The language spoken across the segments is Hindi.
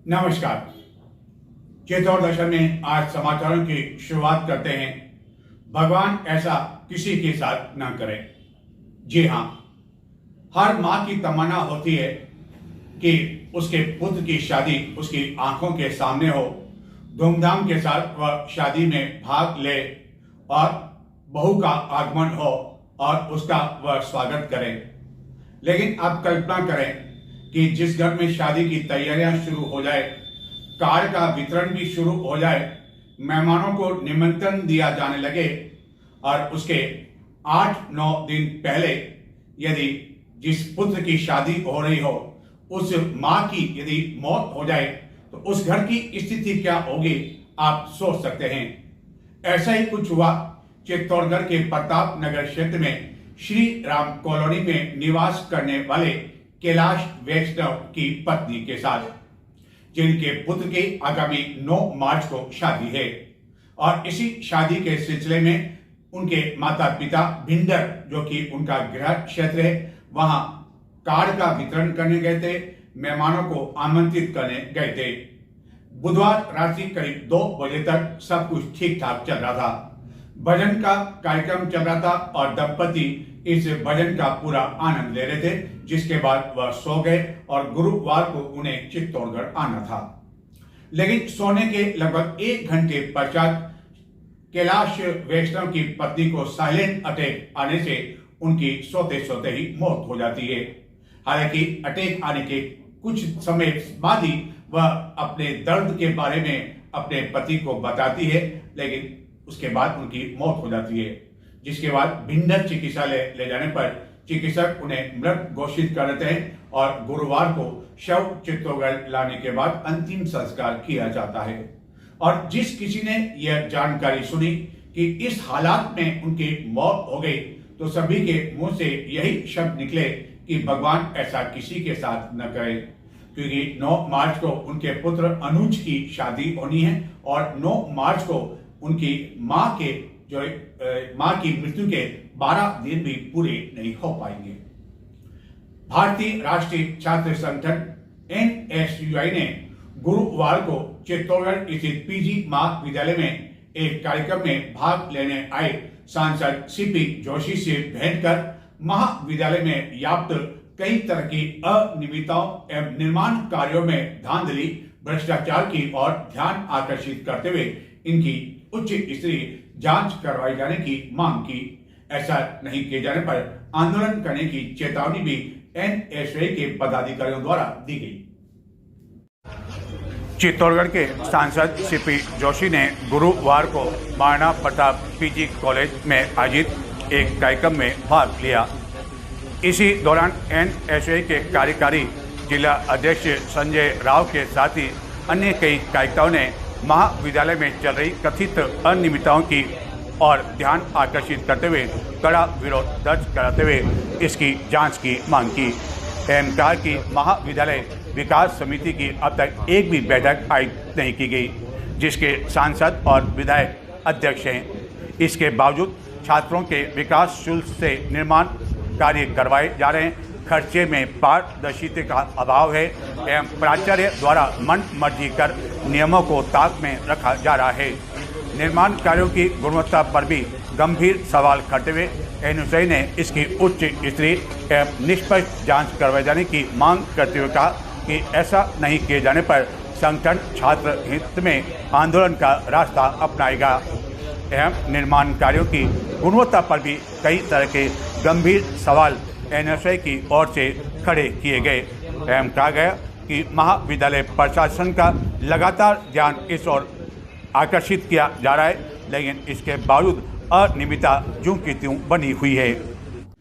नमस्कार। चित्तौड़ दर्शन में आज समाचारों की शुरुआत करते हैं। भगवान ऐसा किसी के साथ न करे। जी हाँ, हर माँ की तमन्ना होती है कि उसके पुत्र की शादी उसकी आंखों के सामने हो, धूमधाम के साथ वह शादी में भाग ले और बहू का आगमन हो और उसका वह स्वागत करे। लेकिन आप कल्पना करें कि जिस घर में शादी की तैयारियां शुरू हो जाए, कार्ड का वितरण भी शुरू हो जाए, मेहमानों को निमंत्रण दिया जाने लगे और उसके 8-9 दिन पहले यदि जिस पुत्र की शादी हो रही हो उस माँ की यदि मौत हो जाए तो उस घर की स्थिति क्या होगी, आप सोच सकते हैं। ऐसा ही कुछ हुआ चित्तौड़गढ़ के प्रताप नगर क्षेत्र में श्री राम कॉलोनी में निवास करने वाले कैलाश वैष्णव की पत्नी के साथ, जिनके पुत्र की आगामी 9 मार्च को शादी है। और इसी शादी के सिलसिले में उनके माता पिता भिंडर, जो कि उनका गृह क्षेत्र है, वहां कार्ड का वितरण करने गए थे, मेहमानों को आमंत्रित करने गए थे। बुधवार रात्रि करीब 2 बजे तक सब कुछ ठीक ठाक चल रहा था। भजन का कार्यक्रम चल रहा था और दंपति इस भजन का पूरा आनंद ले रहे थे, जिसके बाद वह सो गए और गुरुवार को उन्हें चित्तौड़गढ़ आना था। लेकिन सोने के लगभग 1 घंटे पश्चात कैलाश वैष्णव की पत्नी को साइलेंट अटैक आने से उनकी सोते सोते ही मौत हो जाती है। हालांकि अटैक आने के कुछ समय बाद ही वह अपने दर्द के बारे में अपने पति को बताती है, लेकिन उसके बाद उनकी मौत हो जाती है, जिसके बाद भिंडर चिकित्सालय ले जाने पर चिकित्सक उन्हें मृत घोषित कर देते हैं और गुरुवार को शव चित्तौड़गढ़ लाने के बाद अंतिम संस्कार किया जाता है। और जिस किसी ने यह जानकारी सुनी कि इस हालात में उनकी मौत हो गई तो सभी के मुंह से यही शब्द निकले कि भगवान ऐसा किसी के साथ न करे, क्योंकि 9 मार्च को उनके पुत्र अनुज की शादी होनी है और 9 मार्च को उनकी माँ की मृत्यु के 12 दिन भी पूरे नहीं हो पाएंगे। भारतीय राष्ट्रीय छात्र संगठन NSUI ने गुरुवार को चित्तौड़गढ़ स्थित PG महाविद्यालय में एक कार्यक्रम में भाग लेने आए सांसद CP जोशी से भेंट कर महाविद्यालय में व्याप्त कई तरह की अनियमितताओं एवं निर्माण कार्यों में धांधली, भ्रष्टाचार की ओर ध्यान आकर्षित करते हुए इनकी उच्च स्तरीय जांच करवाई जाने की मांग की। ऐसा नहीं किए जाने पर आंदोलन करने की चेतावनी भी NSUI के पदाधिकारियों द्वारा दी गई। चित्तौड़गढ़ के सांसद CP जोशी ने गुरुवार को महाराणा प्रताप PG कॉलेज में आयोजित एक कार्यक्रम में भाग लिया। इसी दौरान NSUI के कार्यकारी जिला अध्यक्ष संजय राव के साथ ही अन्य कई कार्यकर्ताओं ने महाविद्यालय में चल रही कथित अनियमितताओं की और ध्यान आकर्षित करते हुए कड़ा विरोध दर्ज कराते हुए इसकी जांच की मांग की। एवं कहा कि महाविद्यालय विकास समिति की अब तक एक भी बैठक आयोजित नहीं की गई, जिसके सांसद और विधायक अध्यक्ष हैं। इसके बावजूद छात्रों के विकास शुल्क से निर्माण कार्य करवाए जा रहे हैं। खर्चे में पारदर्शिता का अभाव है एवं प्राचार्य द्वारा मन मर्जी कर नियमों को ताक में रखा जा रहा है। निर्माण कार्यों की गुणवत्ता पर भी गंभीर सवाल खड़े हुए NSUI ने इसकी उच्च स्तरीय एवं निष्पक्ष जांच करवाए जाने की मांग करते हुए कहा कि ऐसा नहीं किए जाने पर संगठन छात्र हित में आंदोलन का रास्ता अपनाएगा। एवं निर्माण कार्यों की गुणवत्ता पर भी कई तरह के गंभीर सवाल NSUI की ओर से खड़े किए गए। एवं कहा गया कि महाविद्यालय प्रशासन का लगातार ध्यान इस ओर आकर्षित किया जा रहा है, लेकिन इसके बावजूद अनियमितता ज्यों की त्यों बनी हुई है।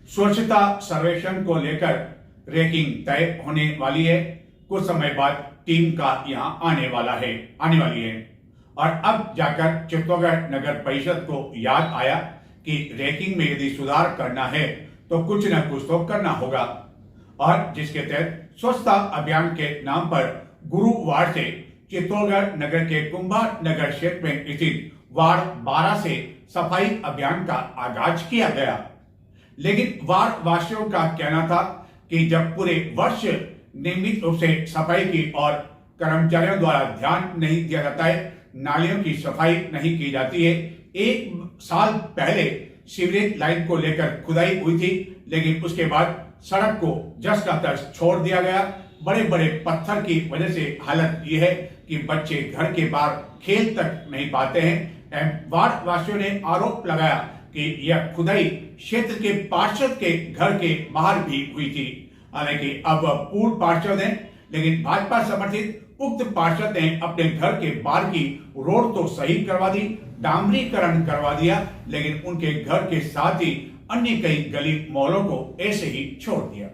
स्वच्छता सर्वेक्षण को लेकर रैंकिंग तय होने वाली है। कुछ समय बाद टीम का यहाँ आने वाली है और अब जाकर चित्तौड़गढ़ नगर परिषद को याद आया कि रैंकिंग में यदि सुधार करना है तो कुछ न कुछ तो करना होगा। और जिसके तहत स्वच्छता अभियान के नाम पर गुरुवार से चित्तौड़गढ़ नगर के कुंभा नगर क्षेत्र में स्थित वार्ड 12 से सफाई अभियान का आगाज किया गया। लेकिन वार्ड वासियों का कहना था कि जब पूरे वर्ष नियमित रूप से सफाई की और कर्मचारियों द्वारा ध्यान नहीं दिया जाता है, नालियों की सफाई नहीं की जाती है। 1 साल पहले सीवरेज लाइन को लेकर खुदाई हुई थी, लेकिन उसके बाद सड़क को जस का तस छोड़ दिया गया। बड़े बड़े पत्थर की वजह से हालत यह है कि बच्चे घर के बाहर खेल तक नहीं पाते हैं। वार्ड वासियों ने आरोप लगाया कि यह खुदाई क्षेत्र के पार्षद के घर के बाहर भी हुई थी। हालांकि अब पूर्व पार्षद हैं, लेकिन भाजपा समर्थित उक्त पार्षद ने अपने घर के बाहर की रोड तो सही करवा दी, डामरीकरण करवा दिया, लेकिन उनके घर के साथ ही अन्य कई गली मोहल्लों को ऐसे ही छोड़ दिया।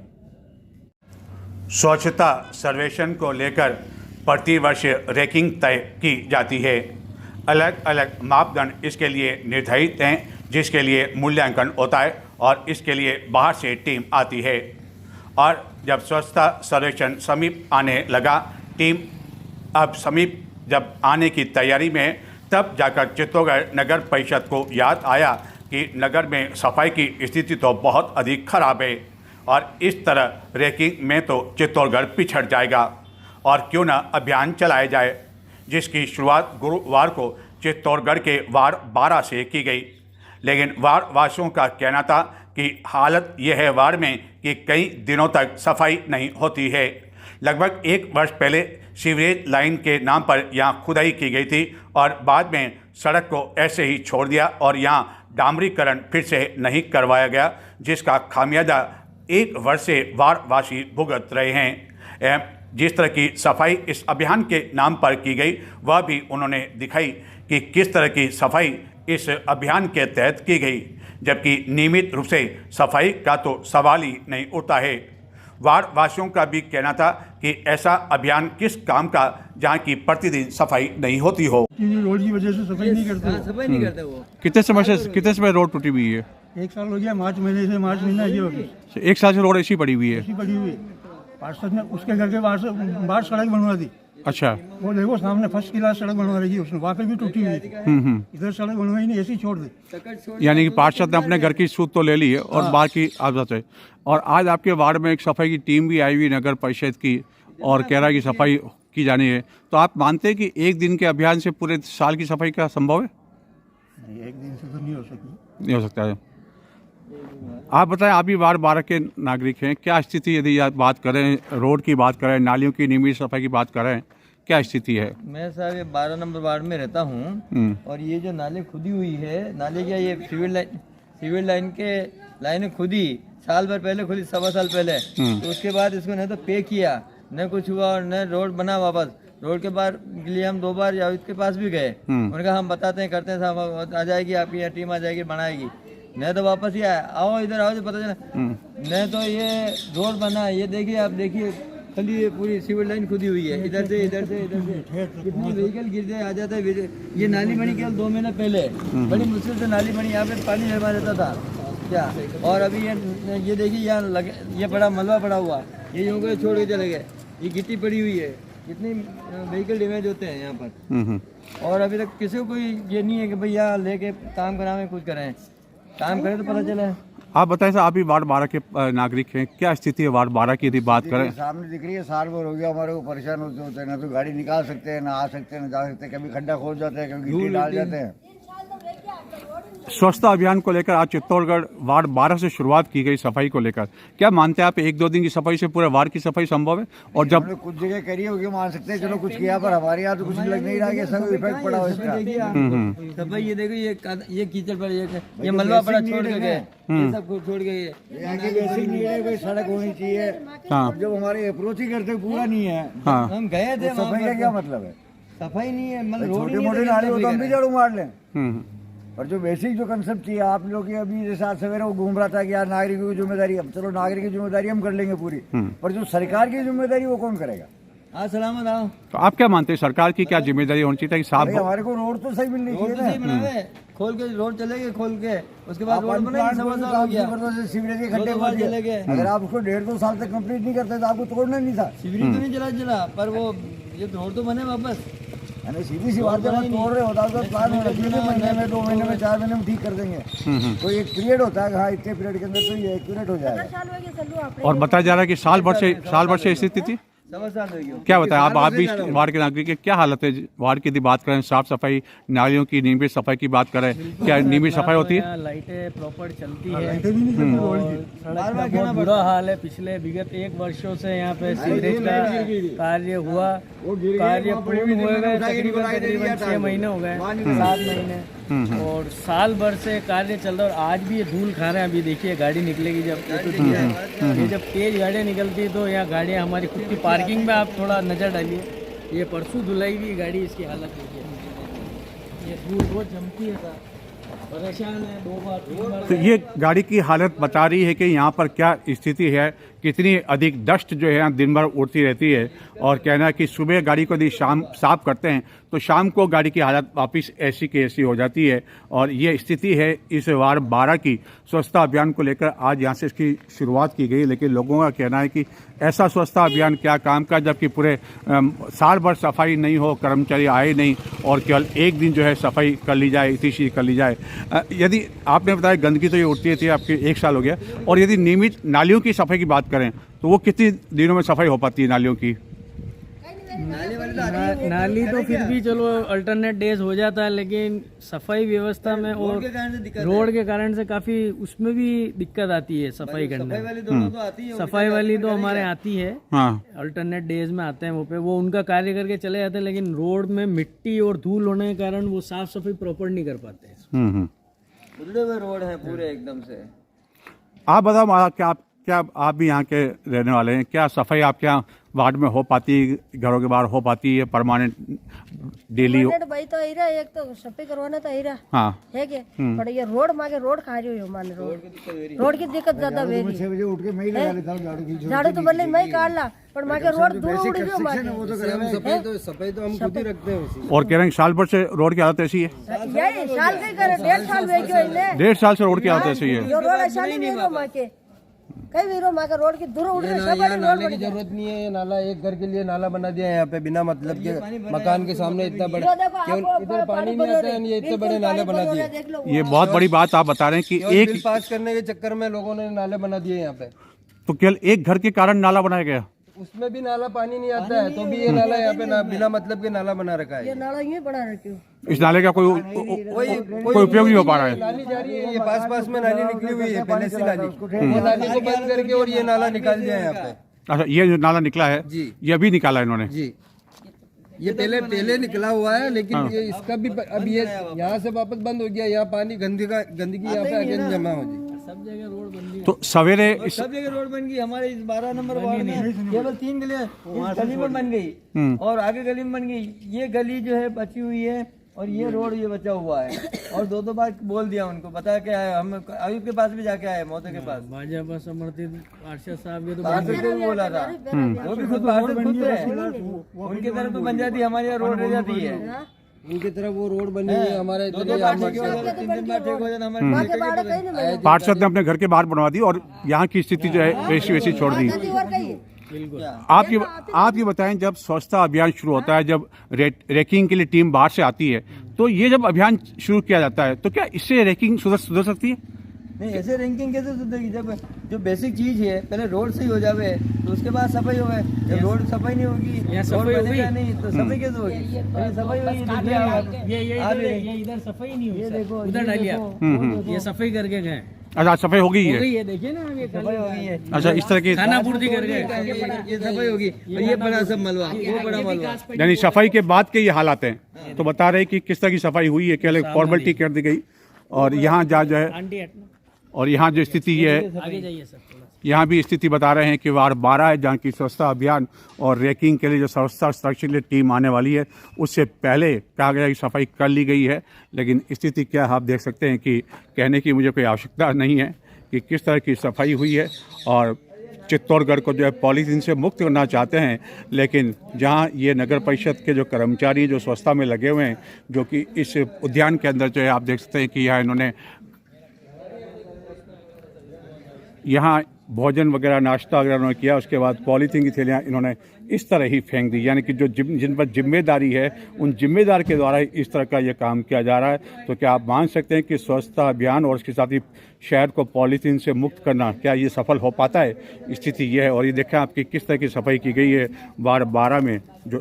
स्वच्छता सर्वेक्षण को लेकर प्रतिवर्ष रैंकिंग तय की जाती है। अलग अलग मापदंड इसके लिए निर्धारित हैं, जिसके लिए मूल्यांकन होता है और इसके लिए बाहर से टीम आती है। और जब स्वच्छता सर्वेक्षण समीप आने लगा, टीम अब समीप जब आने की तैयारी में, तब जाकर चित्तौड़गढ़ नगर परिषद को याद आया कि नगर में सफाई की स्थिति तो बहुत अधिक खराब है और इस तरह रैंकिंग में तो चित्तौड़गढ़ पिछड़ जाएगा और क्यों न अभियान चलाया जाए, जिसकी शुरुआत गुरुवार को चित्तौड़गढ़ के वार्ड 12 से की गई। लेकिन वार्ड वासियों का कहना था कि हालत यह है वार्ड में कि कई दिनों तक सफाई नहीं होती है। लगभग 1 वर्ष पहले सीवरेज लाइन के नाम पर यहाँ खुदाई की गई थी और बाद में सड़क को ऐसे ही छोड़ दिया और यहाँ डामरीकरण फिर से नहीं करवाया गया, जिसका खामियाजा 1 वर्ष से वार्डवासी भुगत रहे हैं। जिस तरह की सफाई इस अभियान के नाम पर की गई, वह भी उन्होंने दिखाई कि किस तरह की सफाई इस अभियान के तहत की गई, जबकि नियमित रूप से सफाई का तो सवाल ही नहीं उठता है। वार्ड वासियों का भी कहना था कि ऐसा अभियान किस काम का जहां की प्रतिदिन सफाई नहीं होती हो। रोड की वजह से सफाई नहीं करते वो। कितने समय रोड टूटी हुई है? 1 साल हो गया, मार्च महीना ये हो गया। 1 साल से रोड ऐसी पड़ी हुई है? ऐसी पड़ी हुई। पार्षद ने उसके घर के बाहर सड़क बनवा दी। अच्छा, वो देखो सामने फर्स्ट क्लास सड़क बनवा रही है उसने, वहाँ पे भी टूटी हुई थी। इधर सड़क बनवाई नहीं, ऐसी छोड़ दी। यानी कि पार्षद ने अपने घर की सूद तो ले ली है और बाकी आदत है। और आज आपके वार्ड में एक सफाई की टीम भी आई हुई नगर परिषद की और कह रहा है कि सफाई की जानी है, तो आप मानते हैं कि एक दिन के अभियान से पूरे साल की सफाई का संभव है? नहीं, एक दिन से तो नहीं हो सकती। नहीं हो सकता है। आप बताएं, आप भी वार्ड 12 के नागरिक हैं, क्या स्थिति, यदि आप बात करें रोड की बात करें, नालियों की नियमित सफाई की बात करें, क्या स्थिति है? मैं साहब ये 12 नंबर वार्ड में रहता हूँ और ये जो नाले खुदी हुई है, नाले क्या ये सिविल लाइन के लाइनें खुदी साल भर पहले खुदी, 1.25 साल पहले। तो उसके बाद इसको न तो पे किया, न कुछ हुआ और न रोड बना वापस। रोड के बार के लिए हम 2 बार जावेद के पास भी गए, उनका हम बताते हैं करते हैं साहब आ जाएगी, आपकी यहाँ टीम आ जाएगी, बनाएगी। न तो वापस ही आया, आओ इधर आओ, जो पता चला न तो ये रोड बना। ये देखिए, आप देखिए खाली ये पूरी सिविल लाइन खुदी हुई है, इधर से कितने व्हीकल गिरते आ जाते हैं। ये नाली बनी केवल 2 महीने पहले, बड़ी मुश्किल से नाली बनी, यहाँ पे पानी जमा रहता था क्या। और अभी ये देखिए यहाँ लगे, ये बड़ा मलबा पड़ा हुआ, ये यूँ को छोड़ के चले गए। ये गिट्टी पड़ी हुई है, कितनी व्हीकल डैमेज होते हैं यहाँ पर। और अभी तक किसी को कोई ये नहीं है कि भाई यहाँ लेके काम करावें, कुछ करें, काम करें तो पता चले। आप बताएं सर, आप भी वार्ड 12 के नागरिक हैं, क्या स्थिति है वार्ड 12 की यदि बात करें? सामने दिख रही है, साल भर हो गया हमारे को परेशान होते हैं, ना तो गाड़ी निकाल सकते हैं, ना आ सकते हैं, ना जा सकते हैं। कभी खड्डा खोल जाते हैं, कभी गिट्टी डाल जाते हैं। स्वच्छता अभियान को लेकर आज चित्तौड़गढ़ वार्ड 12 से शुरुआत की गई सफाई को लेकर, क्या मानते हैं आप 1-2 दिन की सफाई से पूरे वार्ड की सफाई संभव है? और जब कुछ जगह करी होगी मान सकते हैं, चलो कुछ किया, पर हमारे यहाँ तो कुछ लग नहीं रहा, सब इफेक्ट पड़ा हो इसका। सफाई ये देखो, ये कीचड़ पड़ा, ये मलबा पड़ा, छोड़ के गए, ये सब छोड़ के गए। यहाँ की बेसिक नीड है, कोई सड़क होनी चाहिए। जब हमारे अप्रोच ही करते पूरा नहीं है, हम गए थे, सफाई का क्या मतलब है? सफाई नहीं है, मतलब छोटी मोटी नाली हो तो हम भी झाड़ू मार लें, और जो बेसिक जो कंसेप्ट चाहिए आप लोग की, अभी जैसे आज सवेरे वो घूम रहा था कि यार नागरिकों की जिम्मेदारी, अब चलो नागरिक की जिम्मेदारी हम कर लेंगे पूरी, पर जो सरकार की जिम्मेदारी वो कौन करेगा? हाँ सलामत आओ। तो आप क्या मानते हैं सरकार की क्या जिम्मेदारी होनी चाहिए? साफ हमारे को रोड तो सही मिलनी चाहिए ना, खोल के रोड चलेंगे, खोल के उसके बाद रोड बनेगी। सीवरेज के खड्डे चले गए, अगर आप उसको 1.5-2 साल तक कंप्लीट नहीं करते तो आपको तोड़ना नहीं था। सीवरेज तो नहीं चला, पर वो ये रोड तो बने वापस। सीधी सी बात है, तोड़ रहे होता तो प्लान होना चाहिए, महीने में 2 महीने में 4 महीने में ठीक कर देंगे। तो एक पीरियड होता है, हाँ इतने पीरियड के अंदर तो ये एक्यूरेट हो जाएगा। और बताया जा रहा है कि साल भर से स्थिति थी, सवा साल हो गया। क्या बताएं आप भी वार्ड के नागरिक हैं, क्या हालत है वार्ड की? यदि बात करें साफ सफाई, नालियों की नियमित सफाई की बात करें, क्या नियमित सफाई होती है? लाइटें प्रॉपर चलती है और सड़क का बहुत बुरा हाल है। पिछले विगत 1 वर्षों से यहाँ पे सीवरेज का कार्य हुआ, कार्य पूर्ण हुए गए तकरीबन 6 महीने हो गए, 7 महीने, और साल भर से कार्य चल रहा है। और आज भी ये धूल खा रहे हैं। अभी देखिए गाड़ी निकलेगी जब ये जब तेज गाड़ियाँ निकलती है तो यहाँ गाड़ियाँ हमारी खुद की पार्किंग में आप थोड़ा नज़र डालिए। ये परसों धुलाई हुई गाड़ी, इसकी हालत देखिए, ये धूल बहुत जमती है सर, परेशान है 2 बार 3 बार। तो ये गाड़ी की हालत बता रही है कि यहाँ पर क्या स्थिति है, कितनी अधिक डस्ट जो है यहाँ दिन भर उड़ती रहती है। और कहना है कि सुबह गाड़ी को यदि शाम साफ करते हैं तो शाम को गाड़ी की हालत वापस ऐसी की ऐसी हो जाती है। और ये स्थिति है इस वार्ड 12 की स्वच्छता अभियान को लेकर। आज यहाँ से इसकी शुरुआत की गई, लेकिन लोगों का कहना है कि ऐसा स्वच्छता अभियान क्या काम का, जबकि पूरे साल भर सफाई नहीं हो, कर्मचारी आए नहीं और केवल एक दिन जो है सफाई कर ली जाए, इसी चीज़ कर ली जाए। यदि आपने बताया गंदगी तो ये उठती थी आपके 1 साल हो गया, और यदि नियमित नालियों की सफाई की बात करें तो वो कितनी दिनों में सफाई हो पाती है नालियों की? नाली तो फिर भी चलो अल्टरनेट डेज हो जाता है, लेकिन सफाई व्यवस्था में और रोड के कारण से काफी उसमें भी दिक्कत आती है सफाई करने में। सफाई वाली तो हमारे आती है, अल्टरनेट डेज में आते हैं वो पे, वो उनका कार्य करके चले जाते हैं, लेकिन रोड में मिट्टी और धूल होने के कारण वो साफ सफाई प्रॉपर नहीं कर पाते। उधड़े हुए रोड है पूरे एकदम से। आप बताओ क्या आप भी यहाँ के रहने वाले हैं, क्या सफाई आपके यहाँ वार्ड में हो पाती है, घरों के बाहर हो पाती है परमानेंट डेली? भाई तो ही रहा, एक तो सफाई करवाना तो ही रहा, हाँ है के पर ये रोड मांगे रोड खा रही हो मान रोड की दिक्कत ज्यादा वेरी 6 बजे उठ के मैं ही लगा लेता हूँ झाड़ू की। झाड़ू तो भले मैं ही काट ला, पर मांगे रोड दूर उड़ गयो मांगे। सफाई तो हम खुद ही रखते हैं। और कह रहे हैं साल भर से रोड की हालत ऐसी है? यही साल के करे 1.5 साल वे क्यों इन्हें 1.5 साल से रोड की हालत ऐसी है। यो रोड ऐसा नहीं रो मांगे, कई वीरो मांगे रोड की दूर उड़ गई, सब रोड नाले की जरूरत नहीं है। ये नाला एक घर के लिए नाला बना दिया है यहाँ पे बिना मतलब के, मकान के सामने इतना बड़ा, केवल इधर पानी नहीं आता है, ये इतने बड़े नाले बना दिए। ये बहुत बड़ी बात आप बता रहे हैं कि एक बिल पास करने के चक्कर में लोगों ने नाले बना दिए यहाँ पे। तो केवल एक घर के कारण नाला बनाया गया? उसमें भी नाला पानी नहीं आता है तो भी ये नाला यहाँ पे बिना मतलब के नाला बना रखा है। ये नाला यूं बना रखी हो, इस नाले का कोई उपयोग नहीं हो पा रहा है। नाली जा रही है, ये पास में नाली निकली हुई है पहले से नाली, वो नाली को बंद करके और ये नाला निकाल दिया है यहाँ पे। अच्छा, ये जो नाला निकला है जी, ये अभी निकाला इन्होंने? जी, ये पहले निकला हुआ है, लेकिन ये इसका भी अब ये यहाँ से वापस बंद हो गया। यहाँ पानी गंदगी यहाँ पे आगे नहीं जमा हो। सब जगह रोड बन गई, तो सवेरे सब जगह रोड बन गई। हमारे इस 12 नंबर वार्ड में केवल 3 गलियां इस गली में बन गई और आगे गली में बन गई। ये गली जो है बची हुई है और ये रोड ये बचा हुआ है। और 2 बार बोल दिया उनको, बता के आए, हम आयुक्त के पास भी जाके आए, मौते के पास। भाजपा समर्थित पार्षद साहब ये तो पार्षद को भी बोला था, वो भी खुद पार्षद खुद है, उनकी तरफ तो बन जाती है, हमारी यहाँ रोड रह जाती है। उनकी तरफ वो रोड बनी हुई है, हमारे 2 बार ठीक हो जाता, 3 बार ठीक हो जाता हमारे। पार्षद ने अपने घर के बाहर बनवा दी और यहाँ की स्थिति जो है वैसी छोड़ दी। आप ये बताएं, जब स्वच्छता अभियान शुरू होता है, जब रैंकिंग के लिए टीम बाहर से आती है, तो ये जब अभियान शुरू किया जाता है तो क्या इससे रैंकिंग सुधर सकती है? नहीं, ऐसे रैंकिंग कैसे सुधरेगी? जब जो बेसिक चीज है पहले रोड सही हो जावे तो उसके बाद सफाई होवे। जब रोड सफाई नहीं होगी, रोड बनेगा नहीं तो सफाई कैसे होगी? सफाई होगी, ये इधर सफाई नहीं हुई, देखो उधर डालिए, ये सफाई करके गए। अच्छा, सफाई हो गई है, ये देखिए ना, ये सफाई हो गई है। अच्छा, इस तरह की खाना पूर्ति कर गए, ये सफाई होगी और ये बड़ा सब मलबा, वो बड़ा मलबा। यानी सफाई के बाद के ये हालात हैं। तो बता रहे कि किस तरह की सफाई हुई है, केवल फॉर्मेलिटी कर दी गई। और यहाँ जो है और यहाँ जो स्थिति है, आगे जाइए सर, यहाँ भी स्थिति बता रहे हैं कि वार्ड 12 है जहाँ की स्वच्छता अभियान और रैंकिंग के लिए जो स्वच्छता संरक्षण के लिए टीम आने वाली है, उससे पहले कहा गया कि सफाई कर ली गई है। लेकिन स्थिति क्या आप देख सकते हैं कि कहने की मुझे कोई आवश्यकता नहीं है कि किस तरह की सफाई हुई है। और चित्तौड़गढ़ को जो है पॉलीथीन से मुक्त करना चाहते हैं, लेकिन जहाँ ये नगर परिषद के जो कर्मचारी जो स्वच्छता में लगे हुए हैं, जो कि इस उद्यान के अंदर जो है आप देख सकते हैं कि यहाँ इन्होंने यहाँ भोजन वगैरह नाश्ता वगैरह उन्होंने किया। उसके बाद पॉलीथीन की थैलियाँ इन्होंने इस तरह ही फेंक दी, यानी कि जो जिन पर जिम्मेदारी है उन जिम्मेदार के द्वारा इस तरह का ये काम किया जा रहा है। तो क्या आप मान सकते हैं कि स्वच्छता अभियान और उसके साथ ही शहर को पॉलीथीन से मुक्त करना, क्या ये सफल हो पाता है? स्थिति ये है। और ये देखें आपकी किस तरह की सफाई की गई है वार्ड 12 में, जो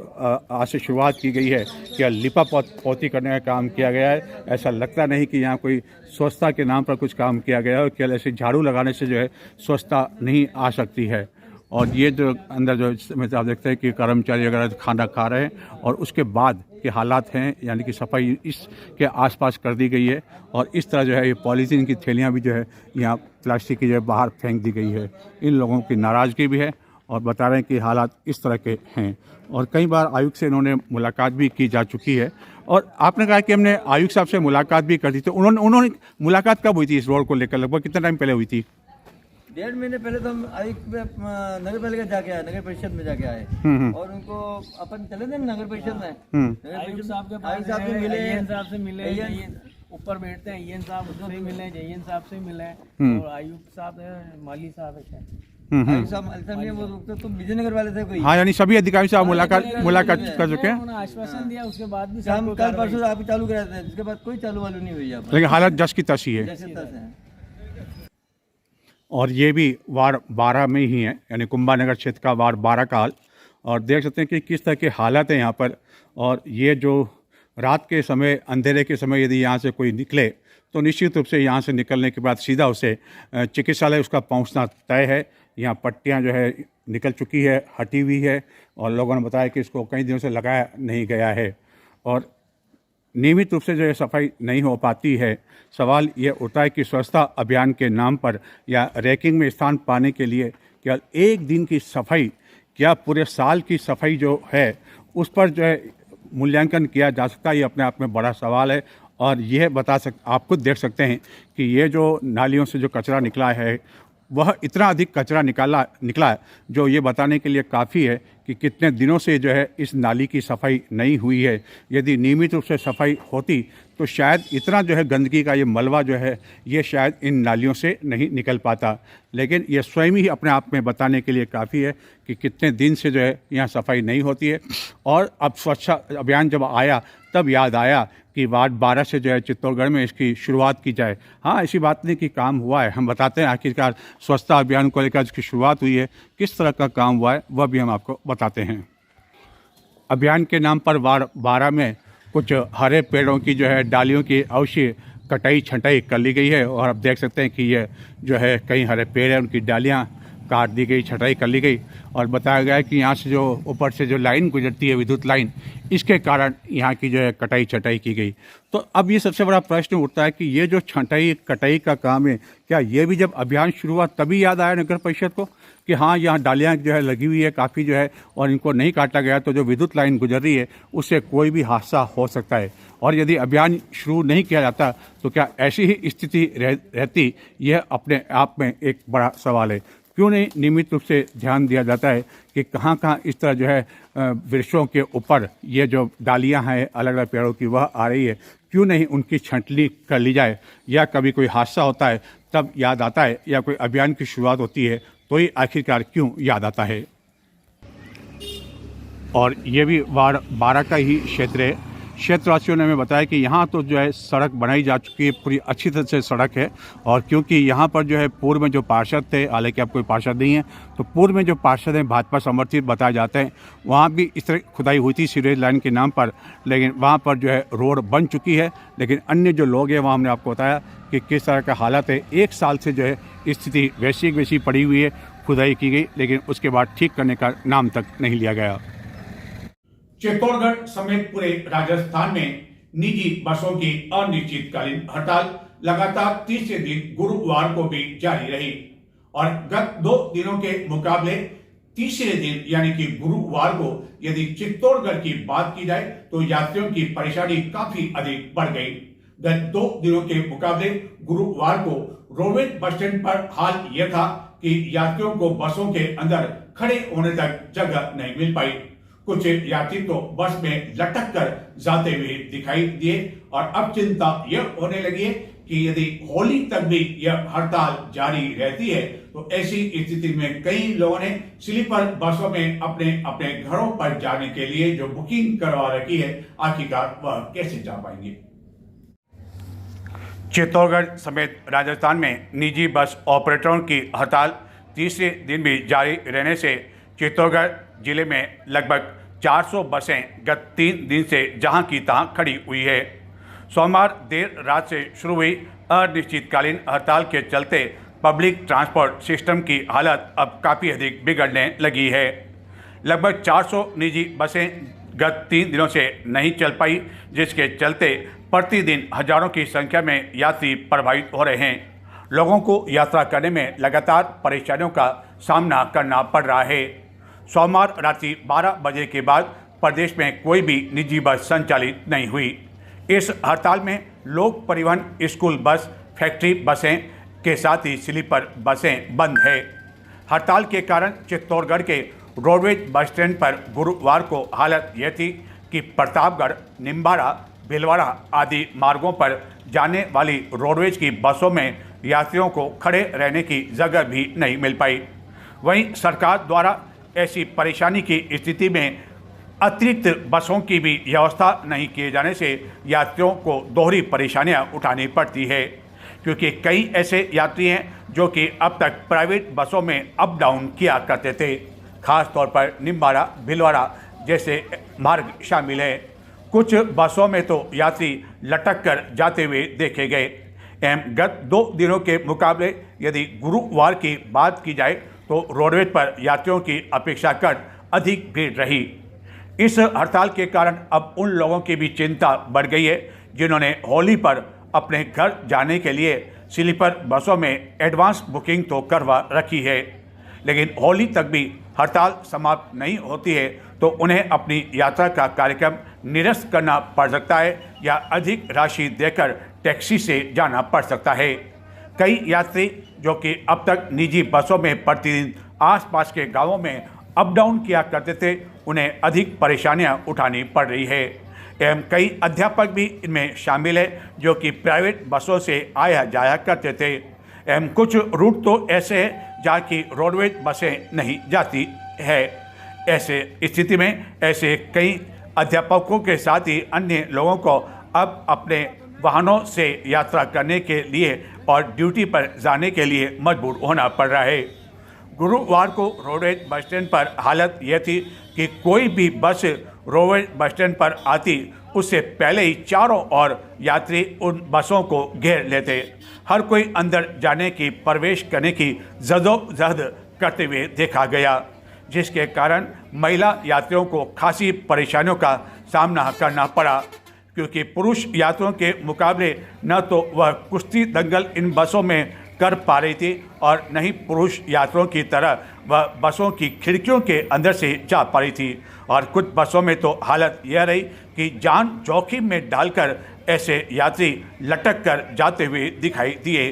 आज से शुरुआत की गई है। क्या लिपा पोती करने का काम किया गया है? ऐसा लगता नहीं कि यहाँ कोई स्वच्छता के नाम पर कुछ काम किया गया है, और केवल ऐसे झाड़ू लगाने से जो है स्वच्छता नहीं आ सकती है। और ये जो अंदर जो में आप देखते हैं कि कर्मचारी वगैरह खाना खा रहे हैं और उसके बाद के हालात हैं, यानी कि सफाई इसके आसपास कर दी गई है। और इस तरह जो है ये पॉलीथीन की थैलियाँ भी जो है यहाँ प्लास्टिक की जो है बाहर फेंक दी गई है। इन लोगों की नाराज़गी भी है और बता रहे हैं कि हालात इस तरह के हैं। और कई बार आयुक्त से इन्होंने मुलाकात भी की जा चुकी है। और आपने कहा कि हमने आयुक्त साहब से मुलाकात भी कर दी, तो उन्होंने मुलाकात कब हुई थी इस रोड को लेकर? लगभग कितना टाइम पहले हुई थी? 1.5 महीने पहले तो हम आयुक्त नगर पालिका जाके आए, नगर परिषद में जाके आए। और उनको अपन चले थे नगर परिषद में, आयुक्त साहब के पास मिले, साहब से मिले, ऊपर बैठते हैं ईएन साहब से मिले, जयन साहब से मिले, और आयुक्त साहब है, माली साहब है। तो विजयनगर वाले थे कोई? हाँ, यानी सभी अधिकारी से आप मुलाकात कर चुके हैं? आश्वासन दिया, उसके बाद भी हम कल परसों आप चालू कराते हैं, उसके बाद कोई चालू वालू नहीं हुई है। लेकिन हालत जस की तस ही है। और ये भी वार्ड 12 में ही है, यानी कुंभानगर क्षेत्र का वार्ड 12 का हाल। और देख सकते हैं कि किस तरह के हालात हैं यहाँ पर। और ये जो रात के समय, अंधेरे के समय यदि यहाँ से कोई निकले तो निश्चित रूप से यहाँ से निकलने के बाद सीधा उसे चिकित्सालय उसका पहुँचना तय है। यहाँ पट्टियाँ जो है निकल चुकी है, हटी हुई है, और लोगों ने बताया कि इसको कई दिनों से लगाया नहीं गया है और नियमित रूप से जो है सफाई नहीं हो पाती है। सवाल ये उठता है कि स्वच्छता अभियान के नाम पर या रैंकिंग में स्थान पाने के लिए केवल एक दिन की सफाई, क्या पूरे साल की सफाई जो है उस पर जो है मूल्यांकन किया जा सकता है? ये अपने आप में बड़ा सवाल है। और यह आप खुद देख सकते हैं कि ये जो नालियों से जो कचरा निकला है वह इतना अधिक कचरा निकला है जो ये बताने के लिए काफ़ी है कि कितने दिनों से जो है इस नाली की सफाई नहीं हुई है। यदि नियमित रूप से सफाई होती तो शायद इतना जो है गंदगी का ये मलबा जो है ये शायद इन नालियों से नहीं निकल पाता। लेकिन ये स्वयं ही अपने आप में बताने के लिए काफ़ी है कि कितने दिन से जो है यहाँ सफाई नहीं होती है। और अब स्वच्छ अभियान जब आया तब याद आया कि वार्ड 12 से जो है चित्तौड़गढ़ में इसकी शुरुआत की जाए। हाँ, ऐसी बात नहीं कि काम हुआ है, हम बताते हैं आखिरकार स्वच्छता अभियान को लेकर इसकी शुरुआत हुई है, किस तरह का काम हुआ है वह भी हम आपको बताते हैं। अभियान के नाम पर वार्ड 12 में कुछ हरे पेड़ों की जो है डालियों की अवश्य कटाई छंटाई कर ली गई है। और आप देख सकते हैं कि ये जो है कई हरे पेड़ हैं उनकी डालियाँ काट दी गई, छटाई कर ली गई। और बताया गया है कि यहाँ से जो ऊपर से जो लाइन गुजरती है, विद्युत लाइन, इसके कारण यहाँ की जो है कटाई छटाई की गई। तो अब ये सबसे बड़ा प्रश्न उठता है कि ये जो छटाई कटाई का काम है, क्या ये भी जब अभियान शुरू हुआ तभी याद आया नगर परिषद को कि हाँ यहाँ डालियाँ जो है लगी हुई है काफ़ी जो है और इनको नहीं काटा गया तो जो विद्युत लाइन गुजर रही है उससे कोई भी हादसा हो सकता है। और यदि अभियान शुरू नहीं किया जाता तो क्या ऐसी ही स्थिति रहती? यह अपने आप में एक बड़ा सवाल है। क्यों नहीं नियमित रूप से ध्यान दिया जाता है कि कहाँ कहाँ इस तरह जो है वृक्षों के ऊपर ये जो डालियाँ हैं अलग अलग पेड़ों की वह आ रही है, क्यों नहीं उनकी छंटनी कर ली जाए? या कभी कोई हादसा होता है तब याद आता है, या कोई अभियान की शुरुआत होती है तो ही आखिरकार क्यों याद आता है? और ये भी वार्ड 12 का ही क्षेत्र है। क्षेत्रवासियों ने हमें बताया कि यहाँ तो जो है सड़क बनाई जा चुकी है, पूरी अच्छी तरह से सड़क है। और क्योंकि यहाँ पर जो है पूर्व में जो पार्षद थे, हालांकि अब कोई पार्षद नहीं है, तो पूर्व में जो पार्षद हैं भाजपा समर्थित बताए जाते हैं, वहाँ भी इस तरह खुदाई हुई थी सीवरेज लाइन के नाम पर, लेकिन वहाँ पर जो है रोड बन चुकी है। लेकिन अन्य जो लोग हैं वहाँ हमने आपको बताया कि किस तरह का हालत है। 1 साल से जो है स्थिति वैसी पड़ी हुई है, खुदाई की गई लेकिन उसके बाद ठीक करने का नाम तक नहीं लिया गया। चित्तौड़गढ़ समेत पूरे राजस्थान में निजी बसों की अनिश्चितकालीन हड़ताल लगातार तीसरे दिन गुरुवार को भी जारी रही। और गत 2 दिनों के मुकाबले तीसरे दिन यानी कि गुरुवार को यदि चित्तौड़गढ़ की बात की जाए तो यात्रियों की परेशानी काफी अधिक बढ़ गई। गत 2 दिनों के मुकाबले गुरुवार को रोडवेज बस स्टैंड पर हाल यह था कि यात्रियों को बसों के अंदर खड़े होने तक जगह नहीं मिल पाई। कुछ यात्री तो बस में लटक कर जाते हुए दिखाई दिए और अब चिंता यह होने लगी है कि यदि होली तक भी यह हड़ताल जारी रहती है तो ऐसी स्थिति में कई लोगों ने स्लीपर बसों में अपने अपने घरों पर जाने के लिए जो बुकिंग करवा रखी है, आखिरकार वह कैसे जा पाएंगे। चित्तौड़गढ़ समेत राजस्थान में निजी बस ऑपरेटरों की हड़ताल तीसरे दिन भी जारी रहने से चित्तौड़गढ़ जिले में लगभग 400 बसें गत 3 दिन से जहां की तहां खड़ी हुई है। सोमवार देर रात से शुरू हुई अनिश्चितकालीन हड़ताल के चलते पब्लिक ट्रांसपोर्ट सिस्टम की हालत अब काफ़ी अधिक बिगड़ने लगी है। लगभग 400 निजी बसें गत 3 दिनों से नहीं चल पाई, जिसके चलते प्रतिदिन हजारों की संख्या में यात्री प्रभावित हो रहे हैं। लोगों को यात्रा करने में लगातार परेशानियों का सामना करना पड़ रहा है। सोमवार रात्रि 12 बजे के बाद प्रदेश में कोई भी निजी बस संचालित नहीं हुई। इस हड़ताल में लोक परिवहन, स्कूल बस, फैक्ट्री बसें के साथ ही स्लीपर बसें बंद है। हड़ताल के कारण चित्तौड़गढ़ के रोडवेज बस स्टैंड पर गुरुवार को हालत यह थी कि प्रतापगढ़, निम्बाड़ा, भीलवाड़ा आदि मार्गों पर जाने वाली रोडवेज की बसों में यात्रियों को खड़े रहने की जगह भी नहीं मिल पाई। वहीं सरकार द्वारा ऐसी परेशानी की स्थिति में अतिरिक्त बसों की भी व्यवस्था नहीं किए जाने से यात्रियों को दोहरी परेशानियां उठानी पड़ती है, क्योंकि कई ऐसे यात्री हैं जो कि अब तक प्राइवेट बसों में अप डाउन किया करते थे। खास तौर पर निम्बाड़ा, भीलवाड़ा जैसे मार्ग शामिल है। कुछ बसों में तो यात्री लटक कर जाते हुए देखे गए। गत 2 दिनों के मुकाबले यदि गुरुवार की बात की जाए तो रोडवेज पर यात्रियों की अपेक्षाकृत अधिक भीड़ रही। इस हड़ताल के कारण अब उन लोगों की भी चिंता बढ़ गई है जिन्होंने होली पर अपने घर जाने के लिए स्लीपर बसों में एडवांस बुकिंग तो करवा रखी है, लेकिन होली तक भी हड़ताल समाप्त नहीं होती है तो उन्हें अपनी यात्रा का कार्यक्रम निरस्त करना पड़ सकता है या अधिक राशि देकर टैक्सी से जाना पड़ सकता है। कई यात्री जो कि अब तक निजी बसों में प्रतिदिन आसपास के गांवों में अप डाउन किया करते थे, उन्हें अधिक परेशानियां उठानी पड़ रही है। एवं कई अध्यापक भी इनमें शामिल है जो कि प्राइवेट बसों से आया जाया करते थे। एवं कुछ रूट तो ऐसे हैं जहाँ की रोडवेज बसें नहीं जाती है। ऐसे स्थिति में ऐसे कई अध्यापकों के साथ ही अन्य लोगों को अब अपने वाहनों से यात्रा करने के लिए और ड्यूटी पर जाने के लिए मजबूर होना पड़ रहा है। गुरुवार को रोडवेज बस स्टैंड पर हालत यह थी कि कोई भी बस रोडवेज बस स्टैंड पर आती उससे पहले ही चारों ओर यात्री उन बसों को घेर लेते। हर कोई अंदर जाने की, प्रवेश करने की जद्दोजहद करते हुए देखा गया, जिसके कारण महिला यात्रियों को खासी परेशानियों का सामना करना पड़ा, क्योंकि पुरुष यात्रियों के मुकाबले न तो वह कुश्ती दंगल इन बसों में कर पा रही थी और न ही पुरुष यात्रियों की तरह वह बसों की खिड़कियों के अंदर से जा पा रही थी। और कुछ बसों में तो हालत यह रही कि जान जोखिम में डालकर ऐसे यात्री लटक कर जाते हुए दिखाई दिए।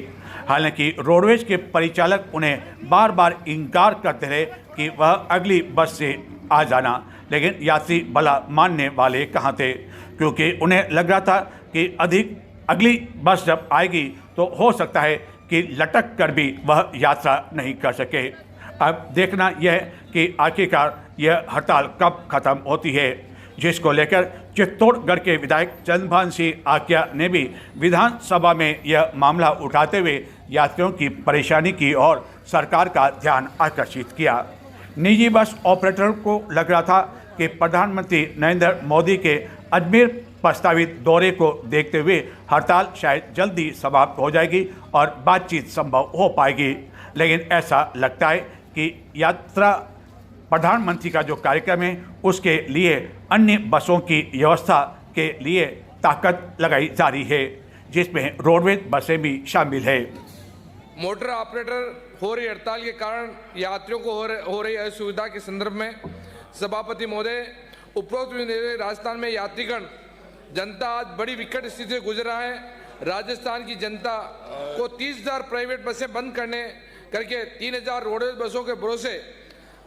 हालांकि रोडवेज के परिचालक उन्हें बार बार इनकार करते रहे कि वह अगली बस से आ जाना, लेकिन यात्री भला मानने वाले कहाँ थे, क्योंकि उन्हें लग रहा था कि अगली बस जब आएगी तो हो सकता है कि लटक कर भी वह यात्रा नहीं कर सके। अब देखना यह है कि आखिरकार यह हड़ताल कब खत्म होती है, जिसको लेकर चित्तौड़गढ़ के विधायक चंद्रभान सिंह आक्या ने भी विधानसभा में यह मामला उठाते हुए यात्रियों की परेशानी की और सरकार का ध्यान आकर्षित किया। निजी बस ऑपरेटर को लग रहा था कि प्रधानमंत्री नरेंद्र मोदी के अजमेर प्रस्तावित दौरे को देखते हुए हड़ताल शायद जल्दी समाप्त हो जाएगी और बातचीत संभव हो पाएगी, लेकिन ऐसा लगता है कि यात्रा प्रधानमंत्री का जो कार्यक्रम है उसके लिए अन्य बसों की व्यवस्था के लिए ताकत लगाई जा रही है, जिसमें रोडवेज बसें भी शामिल है। मोटर ऑपरेटर हो रही हड़ताल के कारण यात्रियों को हो रही असुविधा के संदर्भ में सभापति महोदय, उपरोक्त राजस्थान में यात्रीगण जनता आज बड़ी विकट स्थिति से गुजर रहा है। राजस्थान की जनता को 30,000 प्राइवेट बसें बंद करके 3,000 रोडवेज बसों के भरोसे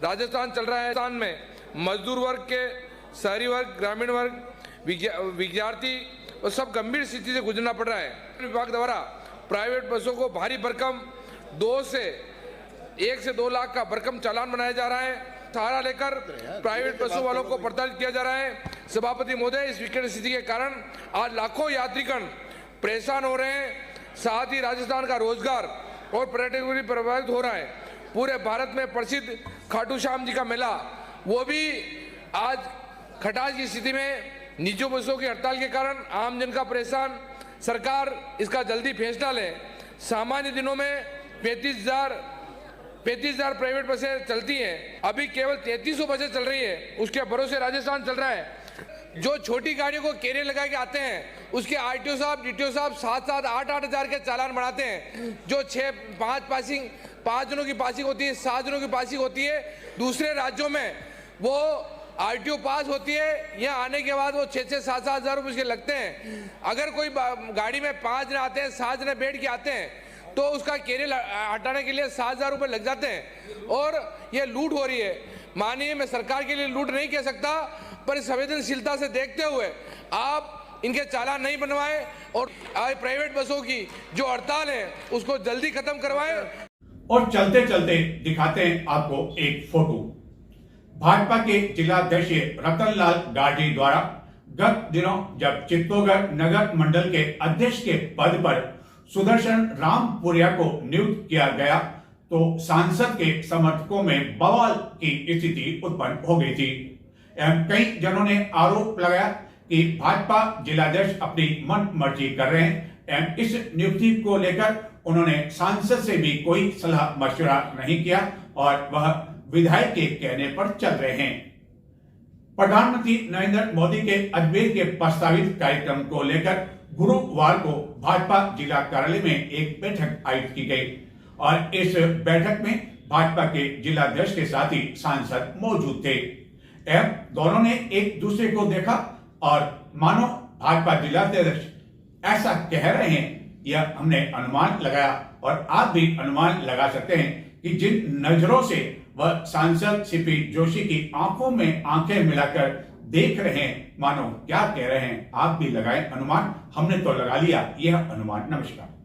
राजस्थान चल रहा है। राजस्थान में मजदूर वर्ग के, शहरी वर्ग, ग्रामीण वर्ग, विद्यार्थी और सब गंभीर स्थिति से गुजरना पड़ रहा है। विभाग द्वारा प्राइवेट बसों को भारी भरकम 1 से 2 लाख का भरकम चालान बनाया जा रहा है। सहारा लेकर प्राइवेट बसों वालों को प्रताड़ित किया जा रहा है। सभापति महोदय, इस विकट स्थिति के कारण आज लाखों यात्रीगण परेशान हो रहे हैं। साथ ही राजस्थान का रोजगार और पर्यटन भी प्रभावित हो रहा है। पूरे भारत में प्रसिद्ध खाटू श्याम जी का मेला, वो भी आज खटास की स्थिति में निजी बसों की हड़ताल के कारण आम जन का परेशान। सरकार इसका जल्दी फैसला ले। सामान्य दिनों में 35,000 प्राइवेट बसें चलती हैं, अभी केवल 3300 बसें चल रही है। उसके भरोसे राजस्थान चल रहा है। जो छोटी गाड़ियों को कैरियर लगा के आते हैं, उसके आरटीओ साहब, डीटीओ साहब 7-7, 8-8 हजार के चालान बनाते हैं। जो 5 जनों की पासिंग होती है, 7 जनों की पासिंग होती है, दूसरे राज्यों में वो आरटीओ पास होती है, यहाँ आने के बाद वो 6-7 हजार रुपये उसके लगते हैं। अगर कोई गाड़ी में 5 जने आते हैं, 7 जने बैठ के आते हैं, तो उसका कैरियर हटाने के लिए 7,000 रुपये लग जाते हैं और ये लूट हो रही है। मानिए, मैं सरकार के लिए लूट नहीं कह सकता, पर संवेदनशीलता से देखते हुए आप इनके चालान नहीं बनवाएं और प्राइवेट बसों की जो हड़ताल है उसको जल्दी खत्म करवाएं। और चलते चलते दिखाते हैं आपको एक फोटो। भाजपा के जिलाध्यक्ष रतनलाल गाढ़ी द्वारा गत दिनों जब चित्तौड़गढ़ नगर मंडल के अध्यक्ष के पद पर सुदर्शन रामपुरिया को नियुक्त किया गया, तो सांसद के समर्थकों में बवाल की स्थिति उत्पन्न हो गई थी। कई जनों ने आरोप लगाया कि भाजपा जिलाध्यक्ष अपनी मन मर्जी कर रहे हैं। इस नियुक्ति को लेकर उन्होंने सांसद से भी कोई सलाह मशवरा नहीं किया और वह विधायक के कहने पर चल रहे हैं। प्रधानमंत्री नरेंद्र मोदी के अजमेर के प्रस्तावित कार्यक्रम को लेकर गुरुवार को भाजपा जिला कार्यालय में एक बैठक आयोजित की गई और इस बैठक में भाजपा के जिलाध्यक्ष के साथ ही सांसद मौजूद थे। दोनों ने एक दूसरे को देखा और मानो भाजपा जिलाध्यक्ष ऐसा कह रहे हैं, यह हमने अनुमान लगाया और आप भी अनुमान लगा सकते हैं कि जिन नजरों से वह सांसद सीपी जोशी की आंखों में आंखें मिलाकर देख रहे हैं, मानो क्या कह रहे हैं। आप भी लगाएं अनुमान, हमने तो लगा लिया यह अनुमान। नमस्कार।